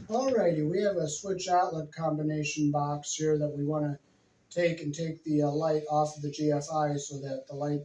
Alrighty, we have a switch outlet combination box here that we want to take the light off of the GFI so that the light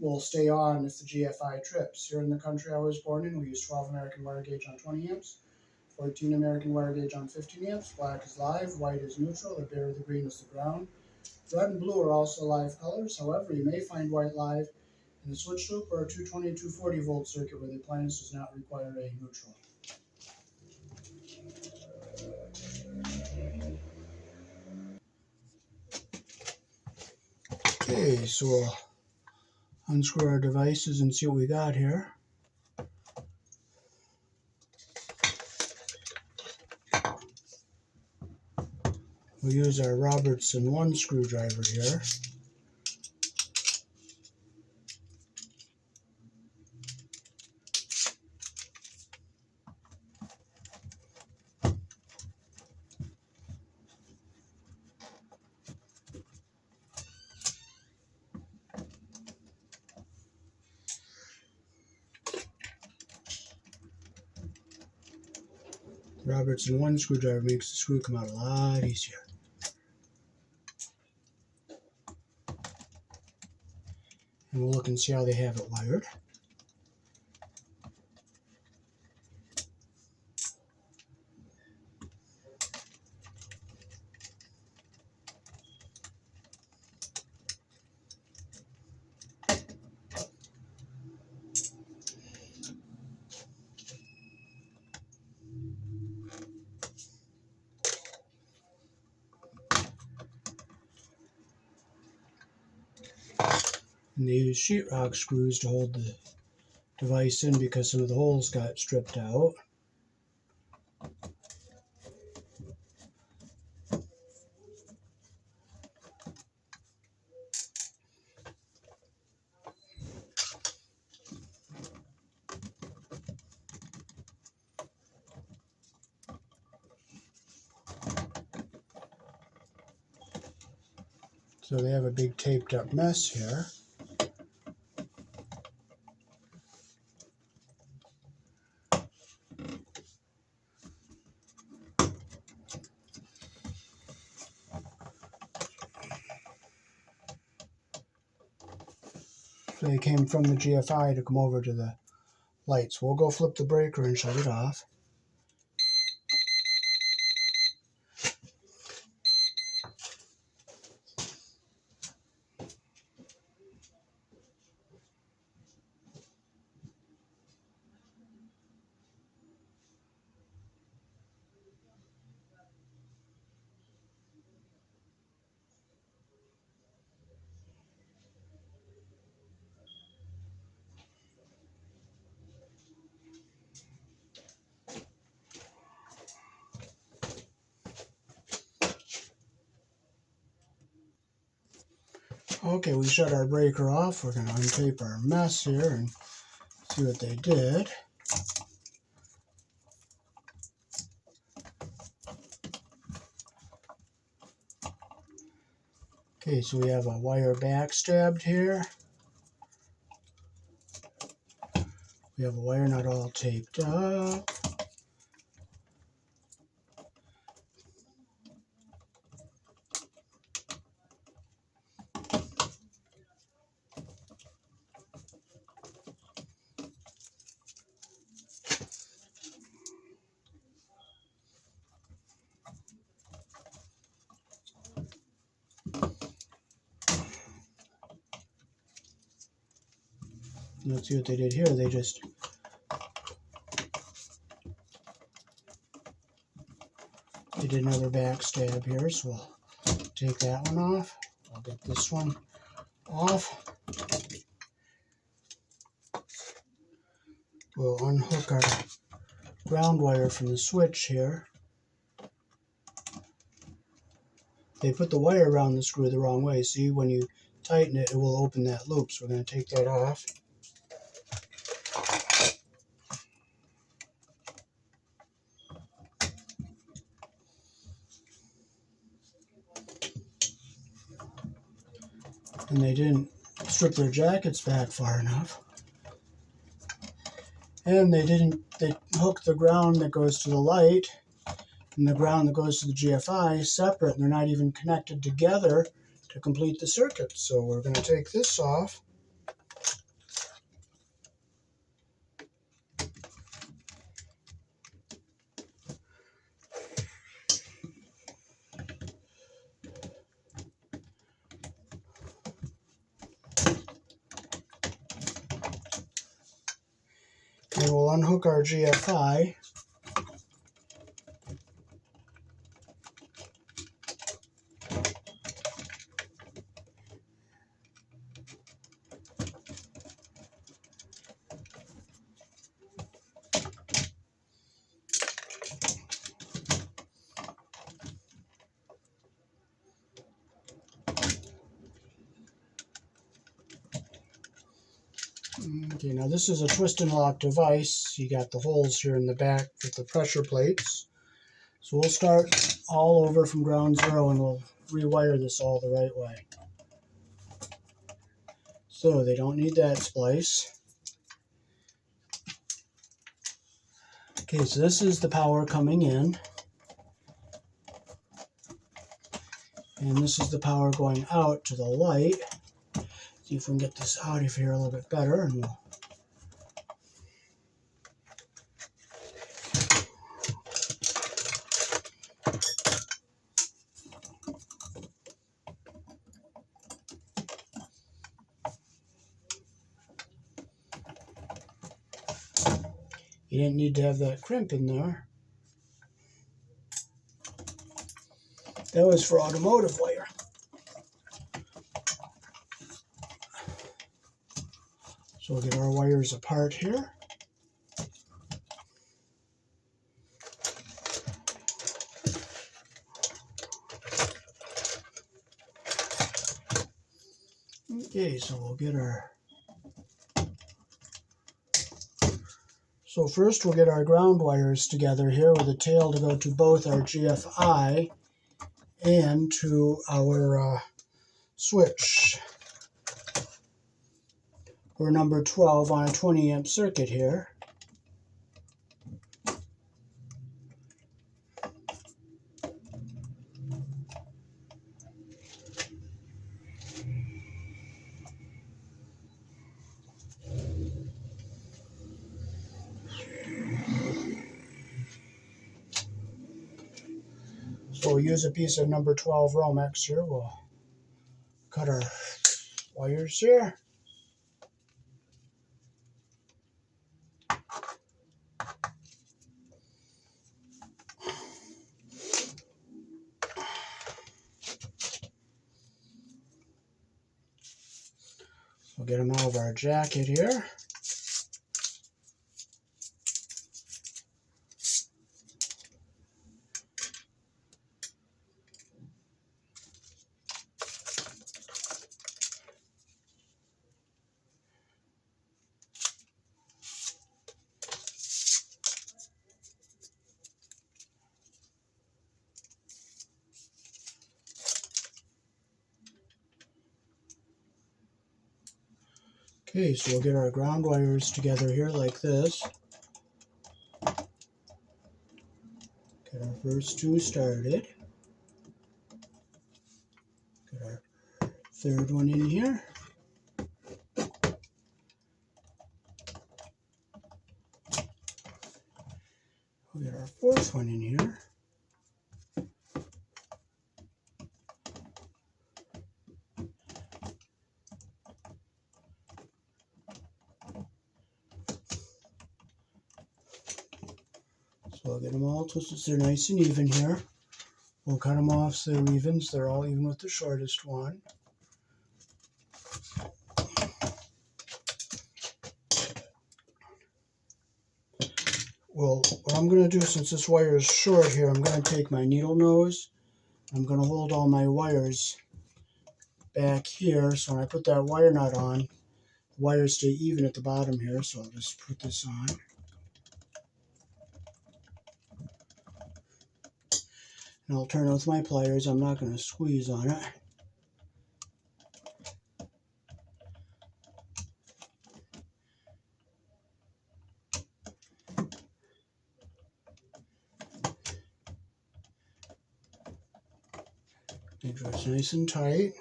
will stay on if the GFI trips. Here in the country I was born in, we use 12 American wire gauge on 20 amps, 14 American wire gauge on 15 amps. Black is live, white is neutral, the bare or the green is the ground. Red and blue are also live colors. However, you may find white live in a switch loop or a 220, 240 volt circuit where the appliance does not require a neutral. Okay, so we'll unscrew our devices and see what we got here. We'll use our Robertson 1 screwdriver here. Robertson 1 screwdriver makes the screw come out a lot easier. And we'll look and see how they have it wired. And they use sheetrock screws to hold the device in because some of the holes got stripped out. So they have a big taped up mess here. So they came from the GFI to come over to the lights. We'll go flip the breaker and shut it off. Okay, we shut our breaker off. We're going to untape our mess here and see what they did. Okay, so we have a wire backstabbed here. We have a wire not all taped up. Let's see what they did here. They did another backstab here, so we'll take that one off. I'll get this one off. We'll unhook our ground wire from the switch here. They put the wire around the screw the wrong way. See, when you tighten it, it will open that loop. So we're going to take that off. And they didn't strip their jackets back far enough. And they hooked the ground that goes to the light and the ground that goes to the GFI is separate, and they're not even connected together to complete the circuit. So we're going to take this off. And we'll unhook our GFI. Okay, now this is a twist and lock device. You got the holes here in the back with the pressure plates. So we'll start all over from ground zero and we'll rewire this all the right way. So they don't need that splice. Okay, so this is the power coming in. And this is the power going out to the light. See if we can get this out of here a little bit better. And we'll You didn't need to have that crimp in there. That was for automotive wire. So we'll get our wires apart here. Okay, so we'll get our... So first we'll get our ground wires together here with a tail to go to both our GFI and to our switch. We're number 12 on a 20 amp circuit here. So we'll use a piece of number 12 Romex here. We'll cut our wires here. We'll get them out of our jacket here. Okay, so we'll get our ground wires together here like this. Get our first two started. Get our third one in here. We'll get our fourth one in here. So I'll get them all twisted so they're nice and even here. We'll cut them off so they're even, so they're all even with the shortest one. Well, what I'm going to do, since this wire is short here, I'm going to take my needle nose. I'm going to hold all my wires back here, so when I put that wire nut on, the wires stay even at the bottom here, so I'll just put this on. And I'll turn it with my pliers. I'm not going to squeeze on it. Make sure it's nice and tight.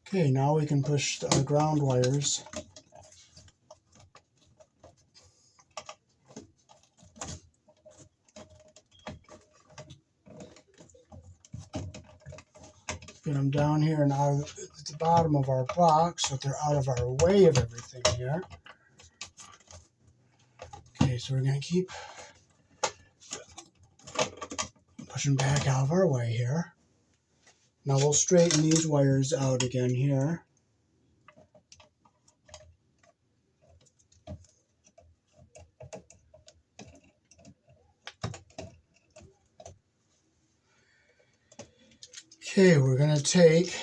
Okay, now we can push our ground wires. Get them down here and out at the bottom of our box so they're out of our way of everything here. Okay, so we're going to keep pushing back out of our way here. Now we'll straighten these wires out again here. Okay, we're going to take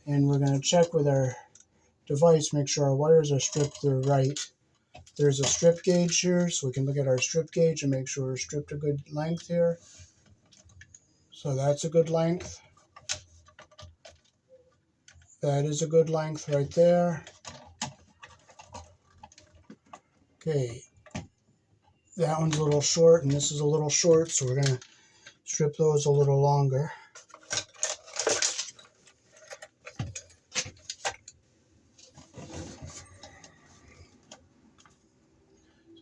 and we're going to check with our device, make sure our wires are stripped to the right. There's a strip gauge here, so we can look at our strip gauge and make sure we're stripped a good length here. So that's a good length. That is a good length right there. Okay, that one's a little short and this is a little short, so we're going to strip those a little longer.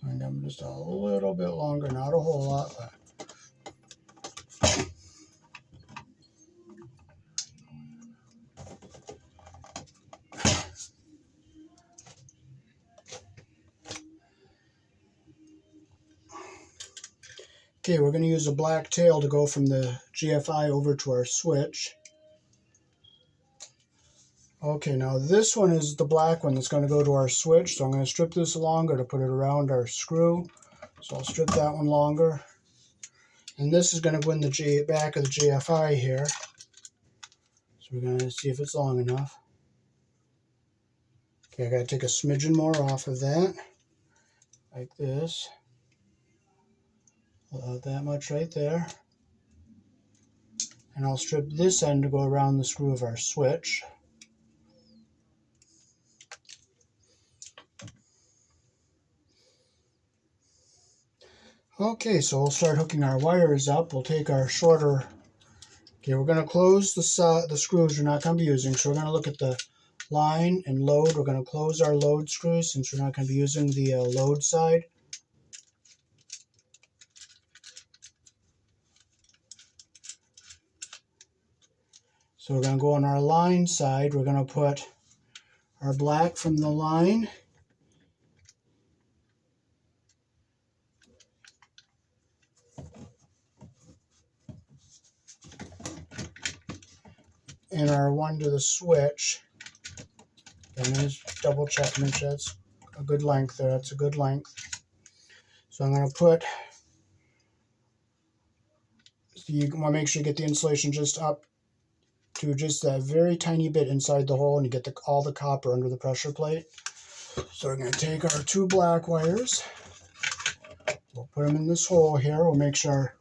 Find them just a little bit longer, not a whole lot, but okay, we're going to use a black tail to go from the GFI over to our switch. Okay, now this one is the black one that's going to go to our switch, so I'm going to strip this longer to put it around our screw. So I'll strip that one longer. And this is going to go in the back of the GFI here. So we're going to see if it's long enough. Okay, I got to take a smidgen more off of that, like this. About that much right there. And I'll strip this end to go around the screw of our switch. Okay, so we'll start hooking our wires up. We'll take our shorter. Okay, we're going to close the screws we're not going to be using. So we're going to look at the line and load. We're going to close our load screws since we're not going to be using the load side. So we're going to go on our line side. We're going to put our black from the line. And our one to the switch. And just double check and make sure that's a good length there. That's a good length. So I'm going to put, so you want to make sure you get the insulation just up to just that very tiny bit inside the hole, and you get all the copper under the pressure plate. So we're going to take our two black wires. We'll put them in this hole here. We'll make sure our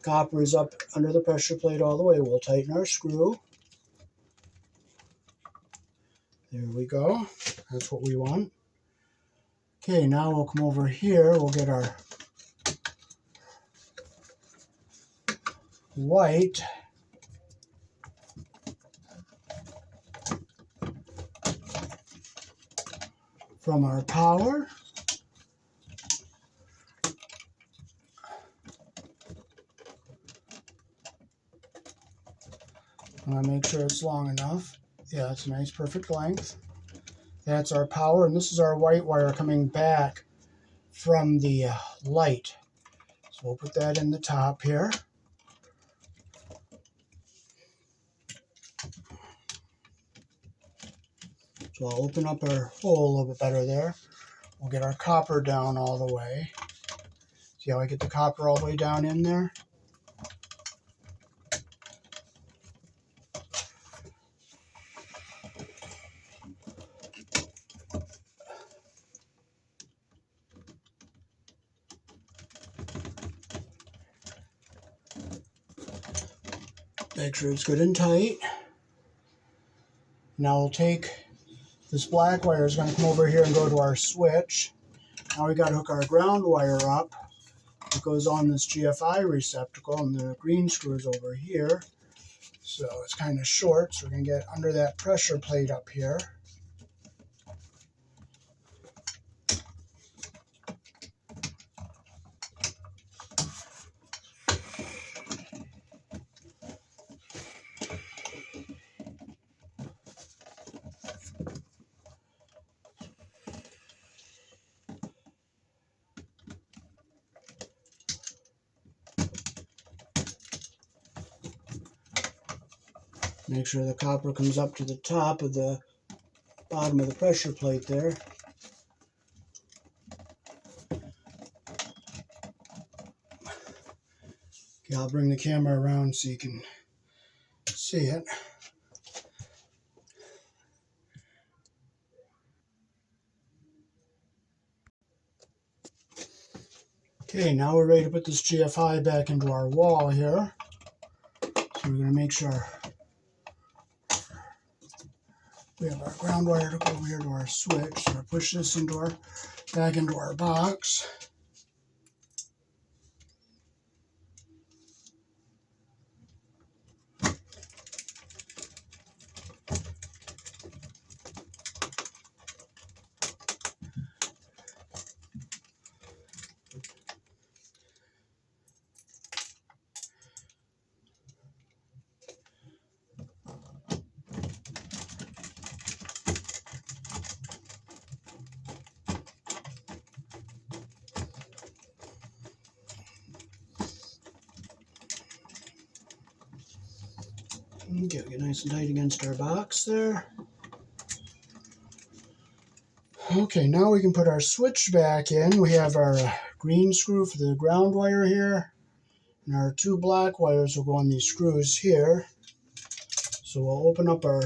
copper is up under the pressure plate all the way. We'll tighten our screw. There we go. That's what we want. Okay, now we'll come over here. We'll get our white. From our power. I want to make sure it's long enough. Yeah, it's a nice perfect length. That's our power, and this is our white wire coming back from the light. So we'll put that in the top here. So I'll open up our hole a little bit better there. We'll get our copper down all the way. See how I get the copper all the way down in there? Make sure it's good and tight. Now we'll take this black wire is going to come over here and go to our switch. Now we got to hook our ground wire up It goes on this GFI receptacle, and the green screw is over here. So it's kind of short, so we're going to get under that pressure plate up here. Make sure the copper comes up to the top of the bottom of the pressure plate there. Okay, I'll bring the camera around so you can see it. Okay, now we're ready to put this GFI back into our wall here. So we're going to make sure we have our ground wire to go over here to our switch. So we'll push this back into our box. Okay, we get nice and tight against our box there. Okay, now we can put our switch back in. We have our green screw for the ground wire here, and our two black wires will go on these screws here. So we'll open up our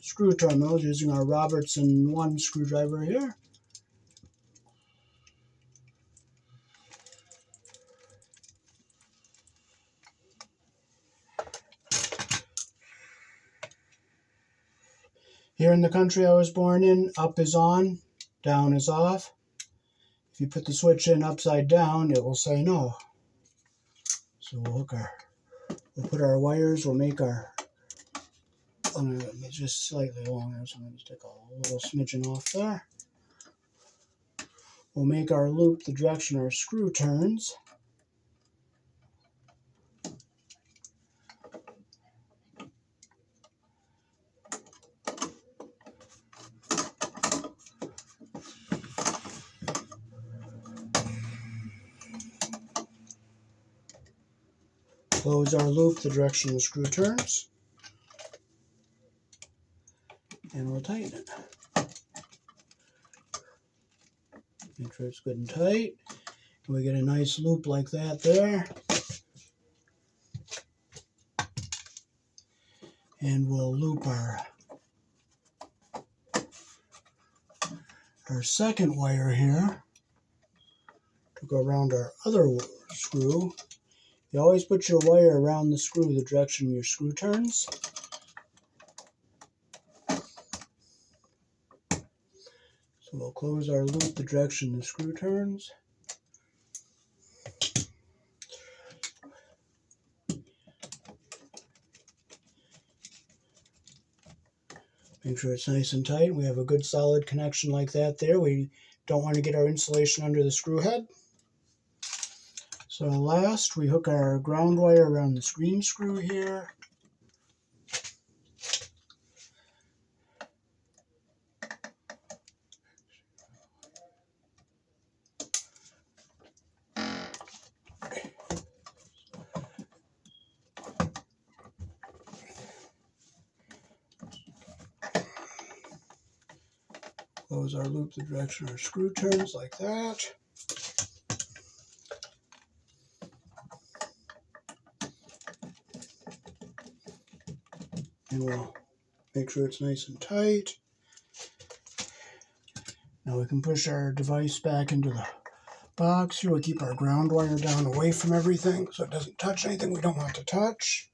screw terminals using our Robertson 1 screwdriver here. Here in the country I was born in, up is on, down is off. If you put the switch in upside down, it will say no. So we'll put our wires, we'll make our, it's just slightly longer, so I'm going to take a little smidgen off there. We'll make our loop the direction our screw turns. Close our loop the direction the screw turns. And we'll tighten it. Make sure it's good and tight. And we get a nice loop like that there. And we'll loop our second wire here to go around our other screw. You always put your wire around the screw the direction your screw turns. So we'll close our loop the direction the screw turns. Make sure it's nice and tight. We have a good solid connection like that there. We don't want to get our insulation under the screw head. So last, we hook our ground wire around the green screw here. Close our loop the direction our screw turns like that. And we'll make sure it's nice and tight. Now we can push our device back into the box. Here we keep our ground wire down away from everything so it doesn't touch anything we don't want to touch.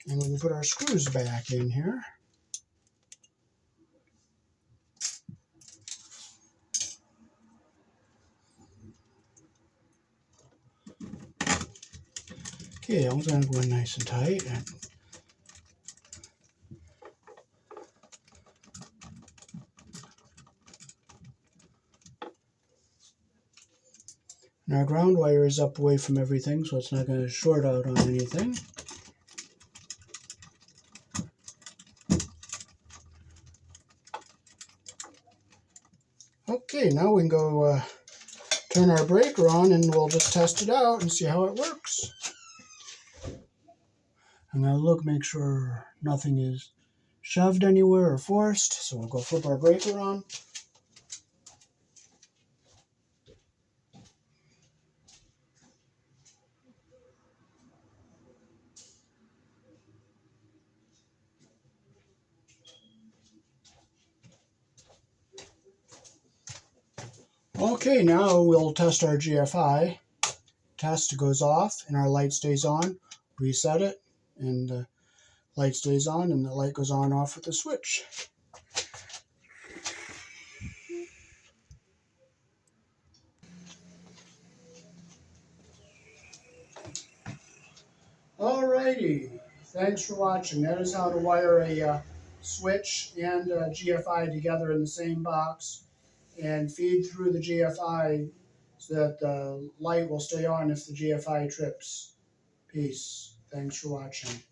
And we can put our screws back in here. Okay, I'm going to go in nice and tight. And our ground wire is up away from everything, so it's not going to short out on anything. Okay, now we can go turn our breaker on and we'll just test it out and see how it works. I'm going to look, make sure nothing is shoved anywhere or forced, so we'll go flip our breaker on. Okay, now we'll test our GFI. Test goes off and our light stays on. Reset it and the light stays on and the light goes on and off with the switch. Alrighty, thanks for watching. That is how to wire a switch and a GFI together in the same box and feed through the GFI so that the light will stay on if the GFI trips. Peace. Thanks for watching.